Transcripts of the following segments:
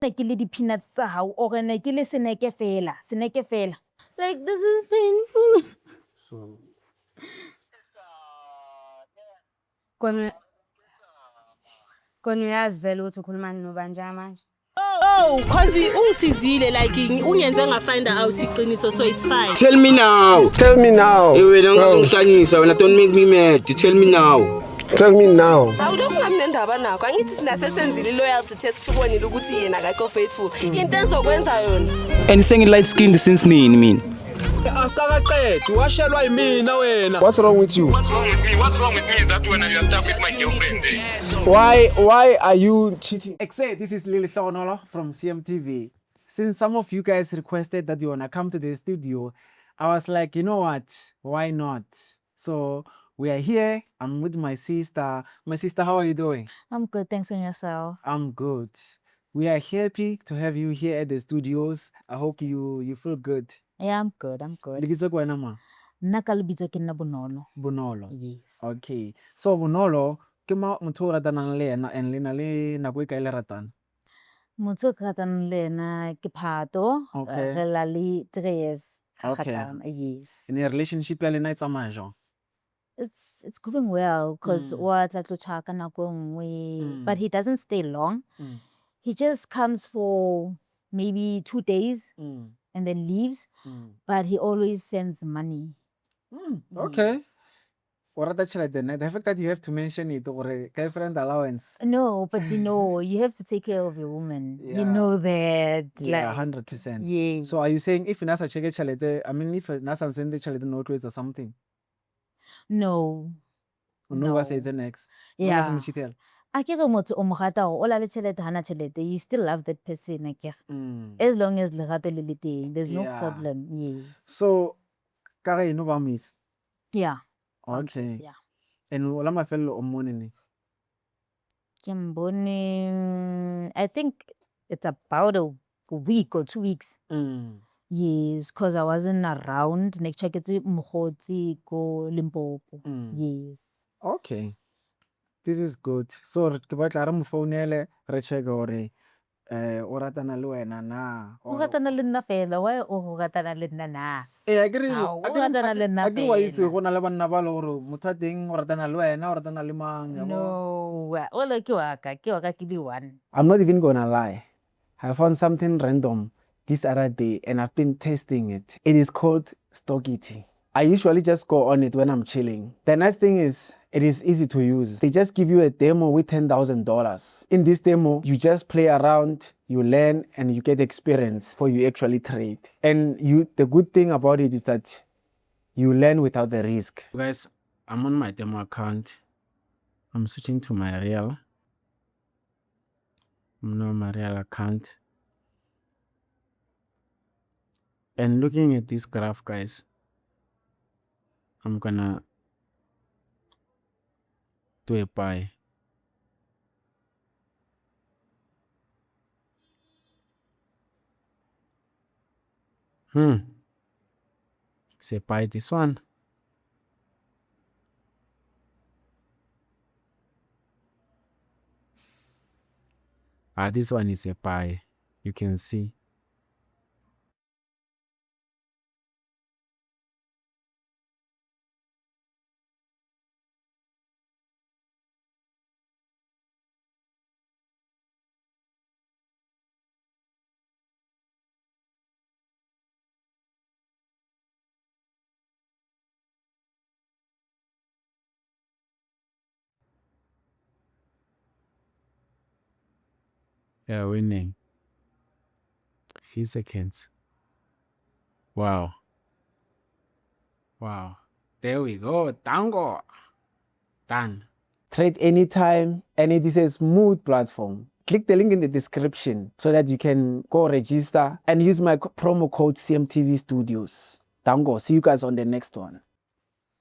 Ne ke le di-peanuts tsa hao or ne ke le seneke fela. Like this is painful. So Kona uyazi vele ukuthi ukhuluma nobanja manje. Oh, cause ungisizile like ungenze ngafind out iqiniso, so it's fine. Tell me now. tell me now. Wena Bro, ungangihlanyisa wena, don't make me mad. Tell me now. tell me now. Awulokungabi nendaba nakho. Angithi sinasesenzile loyalty test sibonile ukuthi yena akakho faithful. Into enzokwenza yona. And saying light skinned since nini mina. Asikaqedi washelwa yimina wena. What's wrong with you? What's wrong with me? What's wrong with me is that when you're stuck with my girlfriend there. Why are you cheating? This is Lily Shaunolo from CMTV. Since some of you guys requested that you wanna come to the studio, I was like, you know what? Why not? So we are here. I'm with my sister. My sister, how are you doing? I'm good, thanks on yourself. I'm good. We are happy to have you here at the studios. I hope you feel good. Yeah, I'm good. Lebitso ke wena ma? Nna ka lebitso ke nna Bonolo. Bonolo. Yes. Okay. So Bonolo, ke motho o ratanang le ena and le na le nako e kae le ratana? Motho o ke ratanang le ena ke Phato. Okay. Re la le 3 years. Ra Okay. ratana, yes. In a relationship ya lena e tsamaya jwang? It's going well because Mm. wa tla tlocha ka nako nngwe, Mm. but he doesn't stay long. Mm. He just comes for maybe 2 days Mm. and then leaves, Mm. but he always sends money. Mm. Okay. Yes. O rata tjhelete ne? The fact that you have to mention it or girlfriend allowance. No, but you have to take care of your woman. Yeah. You know that. Yeah, Like, 100%. yeah. So are you saying if nasa cheke tjhelete, I mean if nasa send tjhelete no to or something? No. No wa say the next. Yeah. Mchitela. Akere motho o mo rata o la le tjhelete hana tjhelete, you still love that person akere. Mm. As long as lerato le le teng, there's no Yeah. problem. Yes. So kare no ba miss. Yeah. Okay. Yeah. And ola mafelo o mone ne. Ke mbone, I think it's about a week or 2 weeks. Mm. Yes, because I wasn't around. Ne checketse mogotsi ko Limpopo. Mm. Yes. Okay. This is good. So ke batla re mo founele re check gore o ratana le wena na. O ratana le nna fela, why o ratana le nna na? Akere Ao, o ratana le nna wa itse fela. go na le banna ba le gore motho a teng o ratana le wena, o ratana le mang ya bo. No, ola ke wa ka ke di one. I'm not even gonna lie. I found something random this other day and I've been testing it. It is called Stockity. I usually just go on it when I'm chilling. The nice thing is it is easy to use. They just give you a demo with $10,000. In this demo, you just play around, you learn, and you get experience before you actually trade. And the good thing about it is that you learn without the risk. Guys, I'm on my demo account. I'm switching to my real. I'm on my real account. And looking at this graph, guys, I'm gonna do a buy. Say buy this one. This one is a buy. You can see. Yeah, winning. Few seconds. Wow. There we go. Tango. Done. Trade anytime, and it is a smooth platform. Click the link in the description so that you can go register and use my promo code CMTV Studios. Tango. See you guys on the next one.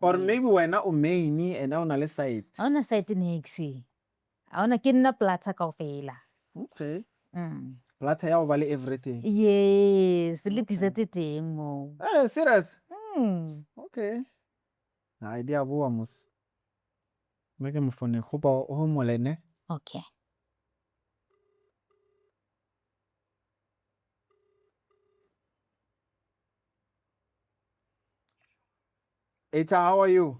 Or maybe when I main and on a site. On a site next. Aona ke nna plata kaofela. Okay. Mm. Plata ya vale everything. Yes, le dessert teng mo. Serious? Mm. Okay. Na idea bua mus. Make mo phone go ba o mo lene. Okay. Eta, how are you?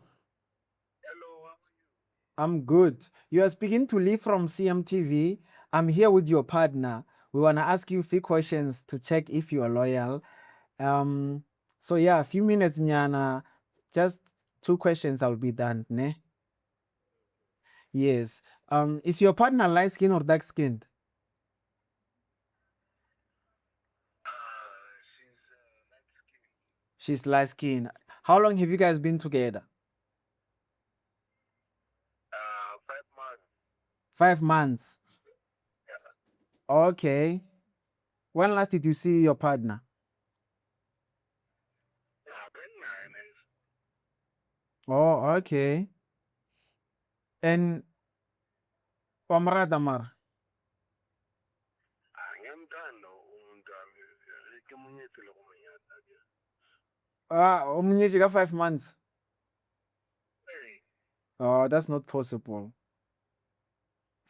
Hello. I'm good. You are speaking to Lee from CMTV. I'm here with your partner. We want to ask you a few questions to check if you are loyal. So yeah, a few minutes, Nyana. Just 2 questions, I'll be done. Ne? Yes. Is your partner light skinned or dark skinned? She's light skinned. How long have you guys been together? 5 months. 5 months. Okay. When last did you see your partner? Oh, okay. And Wamrada Mar. Umunyeji got 5 months. Oh, that's not possible.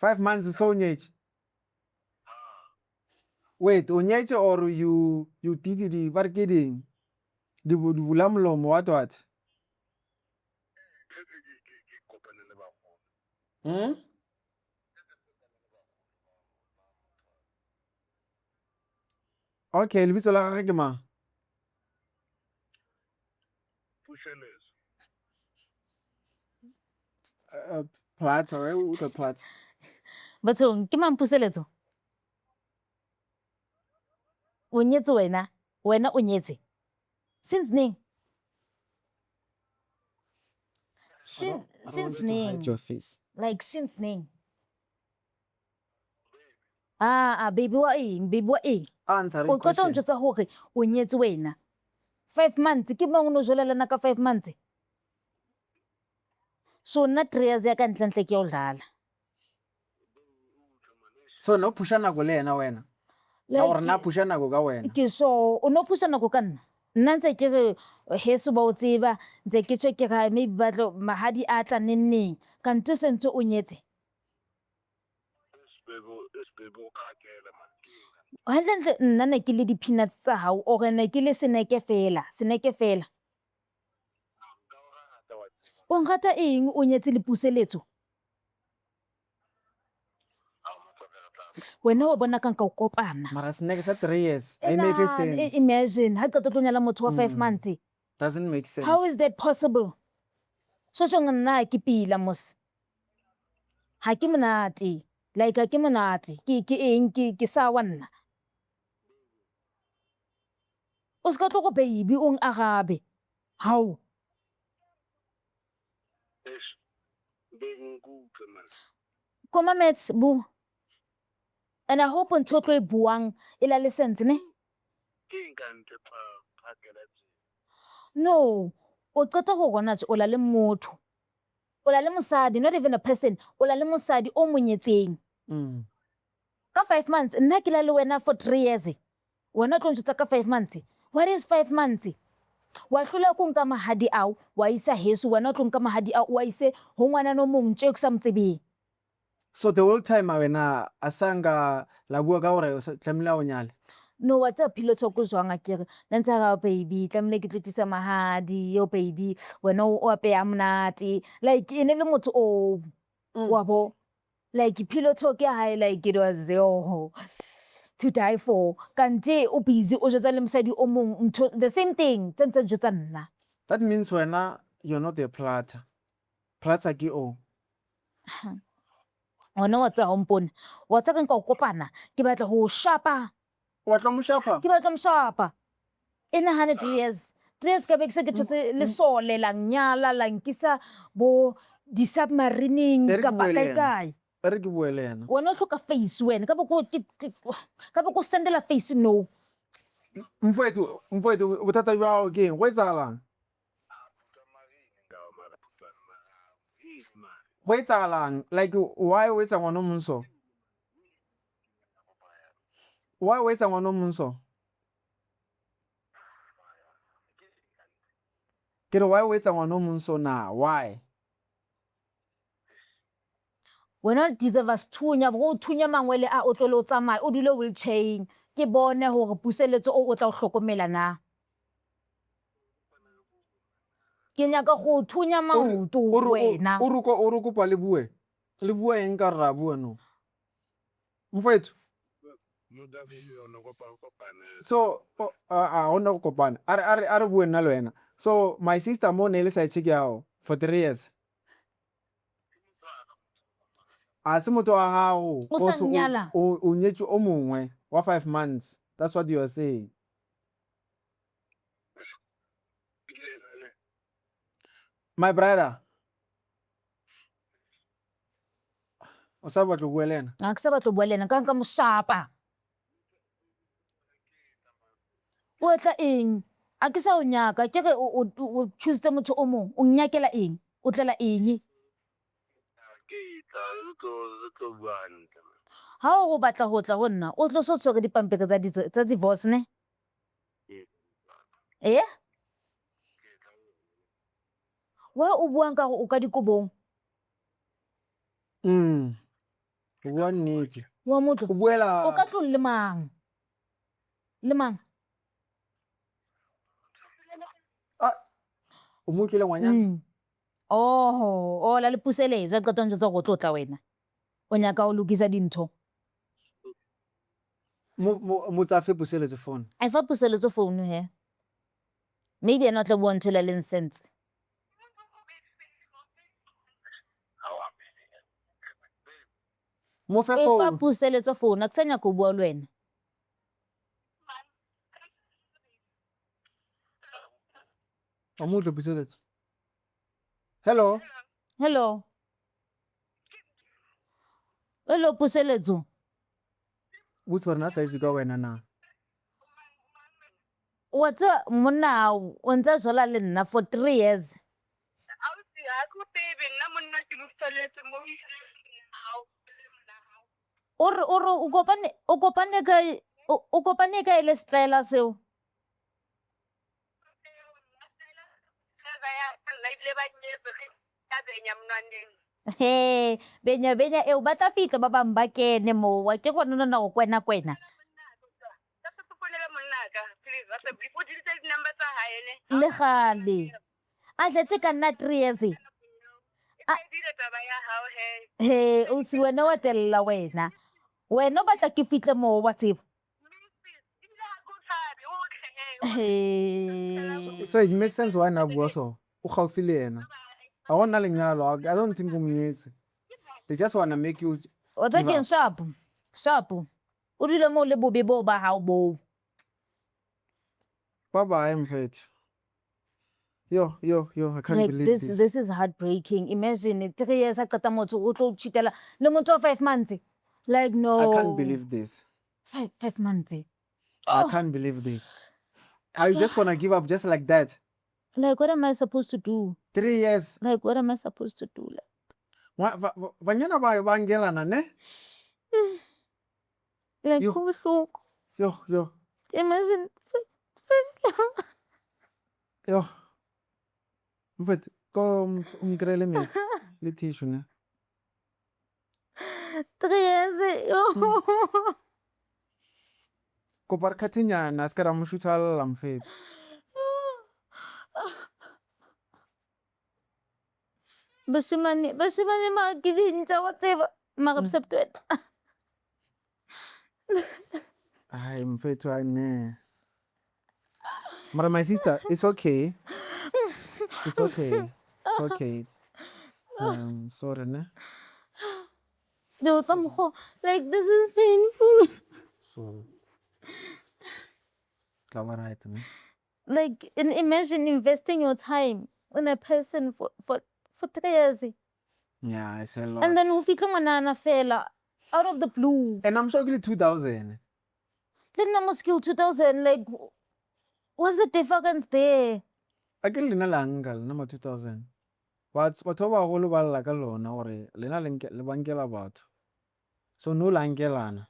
5 months is so nyej. Wait, unyej or you did the bargaining? The bulamlom, what? Hmm? Okay, lebitso la gagwe ke mang? Platz, or what the Platz? Bathong ke mang Puseletso? O nyetse wena? Wena o nyetse? Since neng? Since neng? Your face. Like since neng? Baby wa eng? Baby wa eng? Answer the O qeta ho question. njwetsa hore o nyetse wena. 5 months ke mang o no jolelana ka 5 months? So nna 3 years ya ka ntlentle ke ya o dlala. So no pusha nako le yena wena. Or na pusha nako ka wena. Ke so o no pusha nako ka nna. Nna ntse ke re heso ba o tseba ntse ke tshwe ke ga maybe batlo mahadi a tla nenneng ka ntse sentse o nyetse. Hantle nna ne ke le di peanuts tsa hao o re ne ke le seneke fela. O ngata eng o nyetse le Puseletso? Wena wa bona ka nka o kopana. Mara snake sa 3 years. I make sense. Imagine ha qeta tlo nyala motho wa 5 months. Doesn't make sense. How is that possible? So nna ke pila mos. Ha ke monate. Like ha ke monate. Ke eng ke sa wa nna. O ska tlo go baby o ng arabe. How? Koma mets bu. And I hope ntho tlo e buang e la license ne? No. O qeta go gona tse o la le motho. O la le mosadi, not even a person. O la le mosadi o monyetseng. Ka 5 months nna ke la le wena for 3 years. Wena tlo ntshotsa ka 5 months. What is 5 months? Wa hlola ko nka mahadi ao wa isa heso wena tlo nka mahadi ao wa ise ho ngwana no mong tse ke sa mtsebeng. So the whole time wena asanga la bua ka gore tlamela o nyale. No wa tsa philo tsoko jwang akere nantsa ga baby tlamele ke tlotisa mahadi yo baby wena o apeya monate like ene le motho o wa bo like philo talk ya high like it was to die for kante o busy o jotsa le mosadi o mong the same thing tsentse jotsa nna. That means wena you're not a platter. Platter ke o. Ona wa tsa hompona wa tsa ka nka o kopana ke batla ho shapa. Wa tla mo shapa? Ke batla mo shapa. In 100 years. Tres ka bekse ke tshotse le sole la nyala la nkisa bo di submarining ka ba kae. Re ke bua le yena. Wena o hloka face wena ka bo ko sendela face no. Mfowethu bothata jwa ke go etsalang? Go etsalang? Like why o etsa ngwana monso? Why o etsa ngwana monso? Ke re why o etsa ngwana monso na? Why? Wena deserve thunya bo thunya mangwele a o tlolo tsamaya o dule wheelchair ke bone hore Puseletso o tla o hlokomela na. ke nyaka go thunya maoto wena. O re kopa le bue eng ka ra bua no mfethu so a ona go kopana a re bue nna le wena so my sister mo ne le sa check yao for 3 years a se motho wa gago O sa nnyala? o nyetse o mongwe wa 5 months that's what you are saying. My brother o sa batlo bua le ena A ke sa batlo bua le ena ka nka mo shapa. O tla eng? A ke sa o nyaka ke re o choose motho o mong o nyakela eng? O tlela eng? Ha o batla go tla go nna o tlo so tshwere dipampiri tsa divorce ne? Wa o buang ka go o ka dikobong. o bua nnete Wa motho o buela o ka tlo le mang? Le mang? o mo tlile ngwanyana Oh, la le puseletso ka tonto tsa go tlotla wena. O nyaka o lokisa dintho. mo tsa fe puseletso phone I fa puseletso phone he. Maybe ena tla bua ntho le leng sense. mo fe E fa phone puseletso phone a tsenya go bua le wena. o mo tle puseletso hello Hello. Hello puseletso. botse gore na sa itse ka wena na Wa tsa monna o ntse jola le nna for 3 years. O kopane ka ile stela seo. He, benya e o batla fitla ba bang ba kene mo wa ke gona nna go kwena. Le gale. A tletse ka nna 3 years. He, o si wena wa tella wena. Wena o batla ke fitle mo wa tseba. He. so it makes sense why na bua so o gaufi le ena a gona lenyalo I don't think o mnyetse they just want to make you O tla ke sharp. O dile mo le bobe bo ba hao bo. bye mfethu yo I can't Like believe this is heartbreaking. Imagine 3 years a qeta motho o tlo cheatela le motho wa 5 months. Like no. I can't believe this 5 months. I can't believe this. Are you just gonna give up just like that? Like what am I supposed to do? 3 years. Like what am I supposed to do? Banyana ba ngelana ne? Like Yo. go bohloko. Yo. Imagine 5 Yo. Mfethu ko umkrele metsi le tissue ne. 3 years. Ko parkatinyana ska ra mushuthala mfethu. Bashimane ma ke dintja wa tseba mara septwet. Ay mfethu ayine. Mara my sister, it's okay. It's okay. It's okay. Sorry ne. Yo somehow like this is painful. So. Right, ne? Like imagine investing your time in a person for 3 years. Yeah, it's a lot. And then who fitla ngwana fela out of the blue. And I'm sure it's 2000. Then na skill 2000 like what's the difference there? A ke lena la nka lena ma 2000. Batho ba go ba lla ka lona gore lena le bankela batho. So no la nkelana.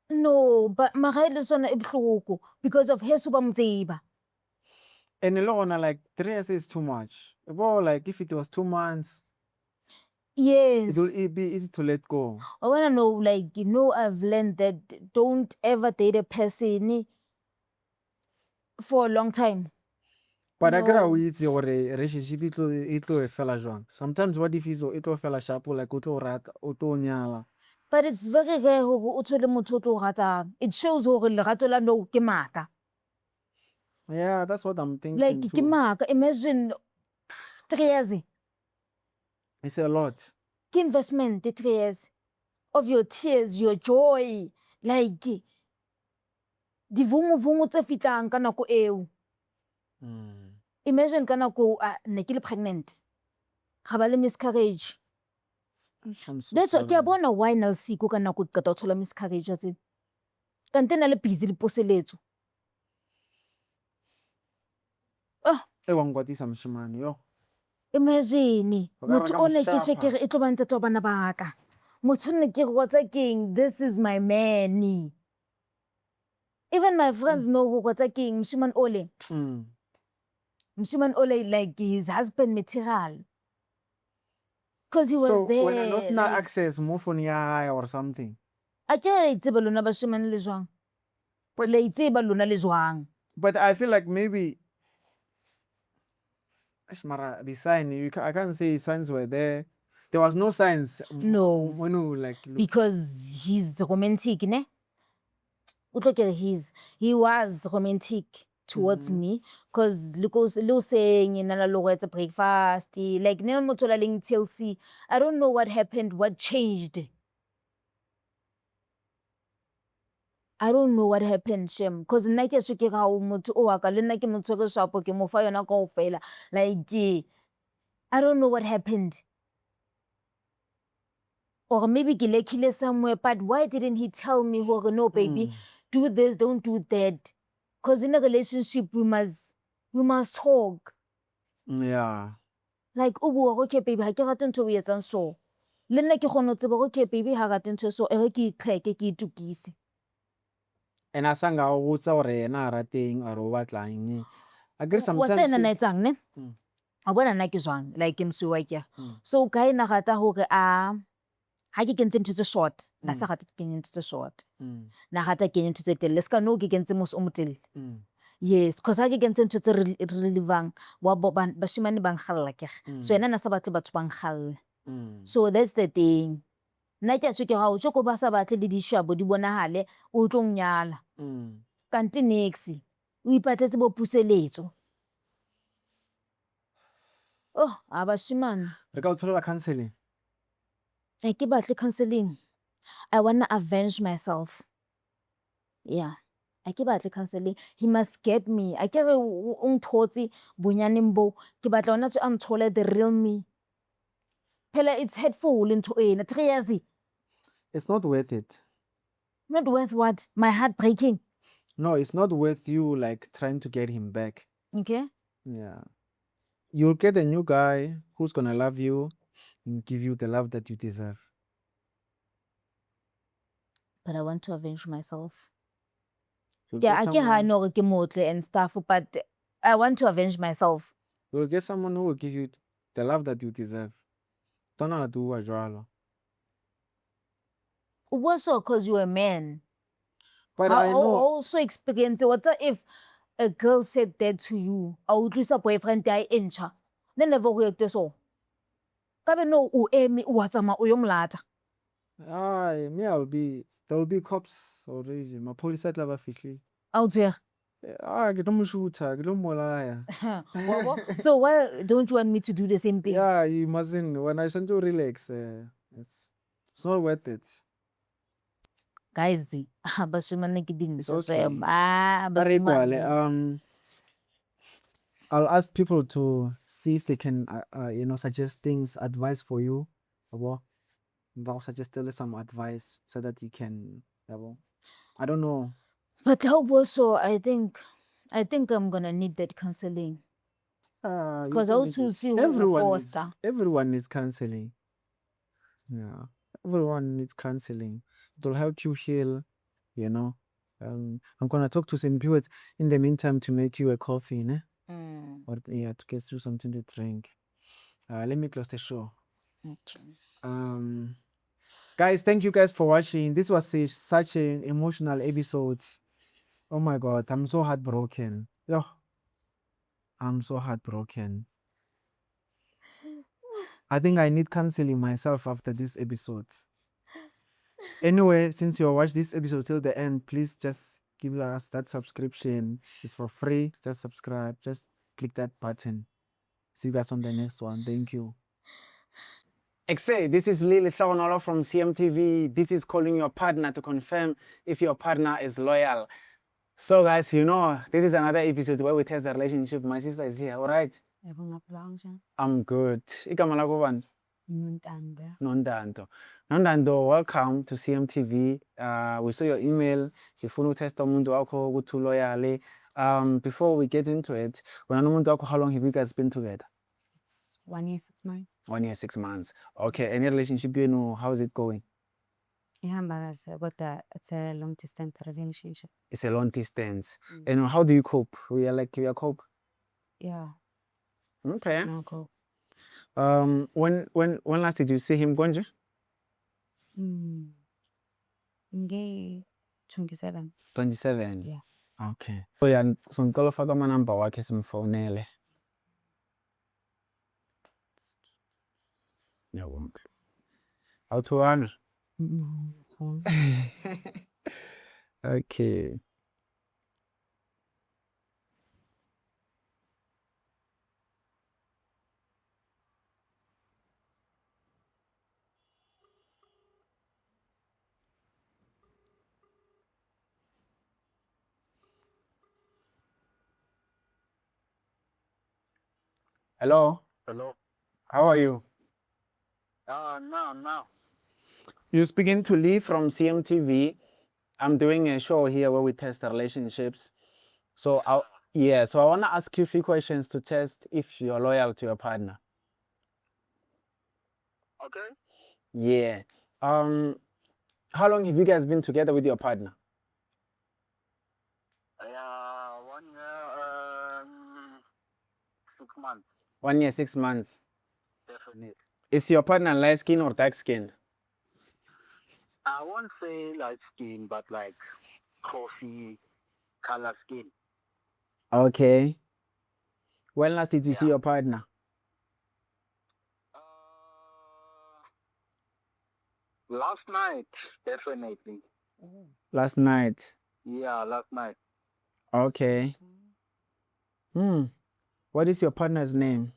No, but magaile sona e bohloko because of heso ba mtseba. And le gona like 3 years is too much. About like if it was 2 months, Yes. it will be easy to let go. I want to know, like, I've learned that don't ever date a person for a long time. But I No. gotta wait your relationship it will fella jwang. Sometimes what if it will fella sharp like o tlo rata o tlo nyala. But it's very rare hore o thole motho o tlo o ratang. It shows hore lerato la nou ke maka. Yeah, that's what I'm thinking Like ke too. maka. Imagine 3 years. It's a lot. Ke investment 3 years of your tears, your joy. Like divunguvungu tse fitlang ka nako eo. Imagine ka nako ne ke le pregnant. Ga ba le miscarriage. I'm so That's what ke sorry. a bona why na le siko ka nako ke qeta ho thola miscarriage wa tsebe. Kante na le busy le poseletso. E wa nkwatisa moshemane yo. Imagine O ka motho reka o ne ke moshapa. she kere e tlo ba ntate wa bana ba ka. Motho ne ke re what's king, this is my man. Even my friends know who what's king, Mshiman Ole. Mshiman Ole like his husband material. Because he was So there. when I lost na like, access mo phone ya hae or something. a ke a itseba lona bashimane le jwang. Le itseba lona le jwang. But I feel like maybe Mara, the sign I can't say signs were there. There was no signs. No. When you like look. Because he's romantic, ne? He was romantic towards me. Because lo saying in a breakfast, like TLC. I don't know what happened, what changed. I don't know what happened, Shem. Because nna ke se ke ga o motho o wa ka le nna ke mo tshwere shapo ke mo fa yona kaofela. Like I don't know what happened. Or maybe ke lekile somewhere, but why didn't he tell me, oh, no, baby, do this, don't do that? Because in a relationship, we must talk. Yeah. Like, oh, okay, baby, ha ke rate ntho o etsang so. Le nna ke kgona ho tseba okay, baby, ha rate ntho so, ere ke itlheke ke itukise. And I sang out what's our na rating or what line. I guess What's sometimes na etsang ne? A bona nna ke jwang, like mse wa ke. So ka ena rata hore ha ke kentse ntho tse short, na sa rata ke kentse ntho tse short. Na rata ke ntho tse telele, ska no ke kentse mos o motelele. Yes, because ha ke kentse ntho tse relevang wa bashimane ba ngalla ke. So yena na sa batho batho ba ngalla. So that's the thing. Nna ke a tshwe ke ga o tshwe ko ba sa batle le dishabo di bonahale o tlo nyala. Kanti next o ipatletse bo puseletso. Oh, abashimane. Re ka o thola counseling. Ke batle counseling. I wanna avenge myself. Yeah. I ke batle counseling. He must get me. I ke re o nthotse bonyaneng bo. Ke batla ona tse a nthole the real me. Phela it's hurtful into ena 3 years. It's not worth it. Not worth what? My heart breaking. No, it's not worth you like trying to get him back. Okay? Yeah. You'll get a new guy who's gonna love you and give you the love that you deserve. But I want to avenge myself. You'll Yeah, get I ke ha someone, no ke motle and stuff, but I want to avenge myself. you'll get someone who will give you the love that you deserve. Don't wanna do what jwalo. Also, because you're a man. But I know Also experience what if a girl said that to you? I would lose a boyfriend die incha. Then never react so. Kabe no u emi uwatsama uyomlata. there will be cops already. My police at lava fitly. Out there. Get no shooter, get no molaya. So why don't you want me to do the same thing? Yeah, you mustn't. When I send to relax, it's not worth it. Guys, bashimane ke It's dintsho okay. bashimane. I'll ask people to see if they can, suggest things, advice for you. They'll suggest some advice so that you can. I don't know. But how also I think I'm gonna need that counseling. Because I also see everyone needs counseling. Yeah, everyone needs counseling. It will help you heal. I'm gonna talk to some people in the meantime to make you a coffee, ne? Or to get you something to drink. Let me close the show. Okay. Guys, thank you guys for watching. This was such an emotional episode. Oh my god, I'm so heartbroken. Yo, I'm so heartbroken. I think I need counseling myself after this episode. Anyway, since you watched this episode till the end, please just give us that subscription. It's for free. Just subscribe. Just click that button. See you guys on the next one. Thank you. Exe, this is Lily Shaunolo from CMTV. This is calling your partner to confirm if your partner is loyal. So guys, you know, this is another episode where we test the relationship. My sister is here, all right? I'm good. Igama lakho bani? Nondando. Nondando, welcome to CMTV. We saw your email. Sifuna utesta umuntu wakho ukuthi loyal. Before we get into it, wena nomuntu wakho, how long have you guys been together? 1 year, 6 months. 1 year, 6 months. Okay, any relationship you know, how is it going? Ihamba kahle kodwa it's a long distance relationship. It's a long distance. And how do you cope? We are cope? Yeah, Okay. no go. When last did you see him, Gonja? Nge 27. 27. Yeah. Okay. So yeah, so ngicela ufake ama-number wakhe simfonele. Yabonga. Awu-200. Okay. Hello. Hello. How are you? Now. You're speaking to Lee from CMTV. I'm doing a show here where we test relationships. So I want to ask you a few questions to test if you're loyal to your partner. Okay. Yeah. How long have you guys been together with your partner? 1 year, 6 months. 1 year, 6 months. Definitely. Is your partner light skin or dark skin? I won't say light skin, but like coffee color skin. Okay. When last did you see your partner? Last night, definitely. Last night. Yeah, last night. Okay. What is your partner's name?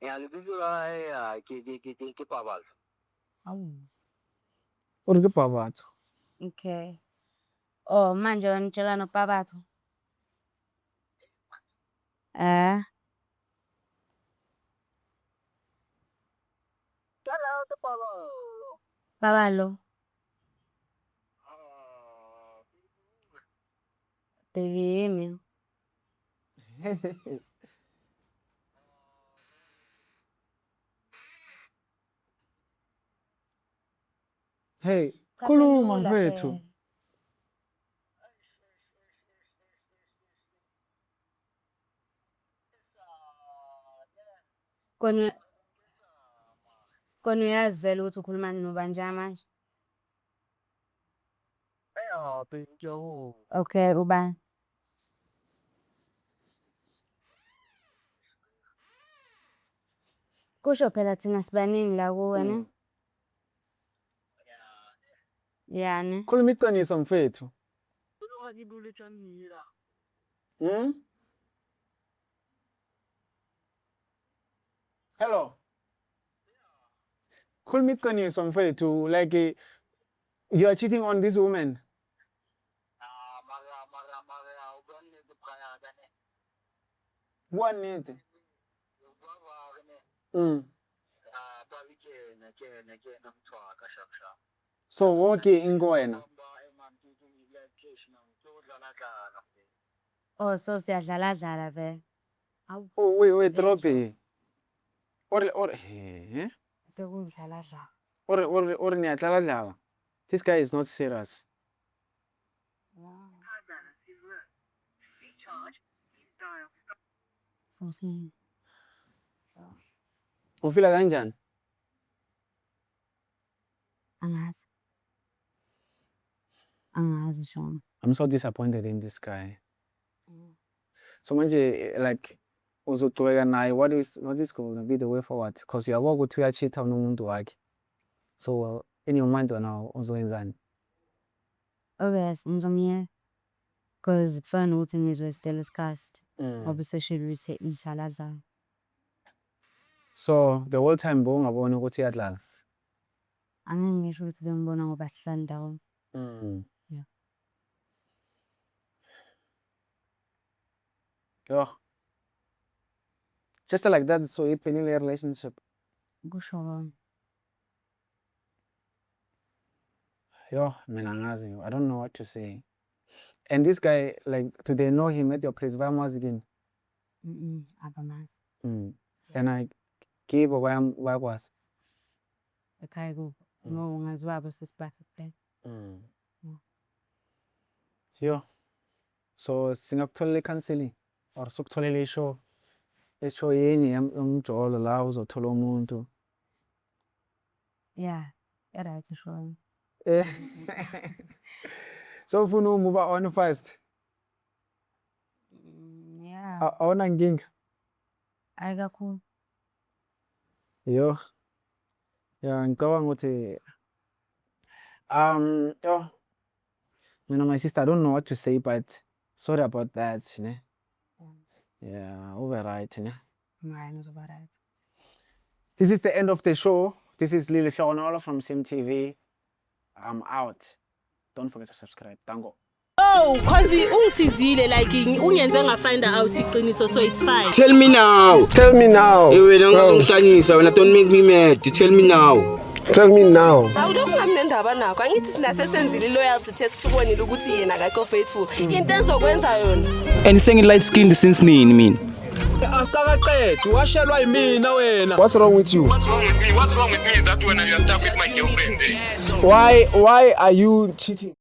Yeah, the people are capable. Urgepavato. Okay. Oh, manje wanitshela nobabatho. Hello, the power. Babalo. Baby, email. Hey, khuluma mfethu. Kona uyazi vele ukuthi ukhuluma nobanje manje? Yeah, thank you. Okay, ubani? Kusho phela thina sibaningi la kuwe ne? Yani. Khuluma iqiniso mfethu. Hello. Khuluma iqiniso mfethu, like you are cheating on this woman. One need. So okay ingwena. Oh, so siyadlala dlala vele. Oh wait, drop it. Or Sekudlala dlala. or niyadlala dlala. This guy is not serious. Ufila kanjani? Angazi shona. I'm so disappointed in this guy. So manje like uzogcweka naye, what is going to be the way forward? Because uyabona ukuthi uyachitha nomuntu wakhe. So in your mind wena uzoyenzani? Obviously, ngizomyeka. Because kufana ukuthi ngizwe still discussed. Obviously, she will say isalaza. So the whole time bowungabona ukuthi uyadlala. Angeke ngisho ukuthi bengibona ngoba sihlala ndawonye. Yeah. Yo. Just like that, so iphelile relationship. Kusho kona. Yo, mina angazi. I don't know what to say. And this guy, like, do they know him at your place? Bayamazi again. Abamazi. And I gave away was. Ekhaya kubo. No ungaziwabo sisibakhe kuphela. Yo. So singakutholela counseling or sokutholela ishow. Ishow yenye yomjolo la uzothola umuntu. Yeah. Right, sure. So ufuna move on fast. Yeah. Awuna nkinga. Ayikakhulu. Yo. Yeah, ngicabanga ukuthi yo. Mina my sister, I don't know what to say, but sorry about that, ne? Yeah, over right, ne? Mine was about right. This is the end of the show. This is Lily Shaonola from SimTV. I'm out. Don't forget to subscribe. Tango. Oh, cause ungisizile like ungenze nga find out iqiniso, so it's fine. Tell me now. Tell me now. Hey, wena ungihlanyisa wena, don't make me mad. Tell me now. Tell me now. Awudonke ngamnendaba nakho. Angithi sinasesenzile loyalty test sibonile ukuthi yena akakho faithful. Into enzokwenza yona. And singing light skinned since nini mina. Asikaqedi washelwa yimina wena. What's wrong with you? What's wrong with me? What's wrong with me is that when you are stuck with my girlfriend. Why are you cheating?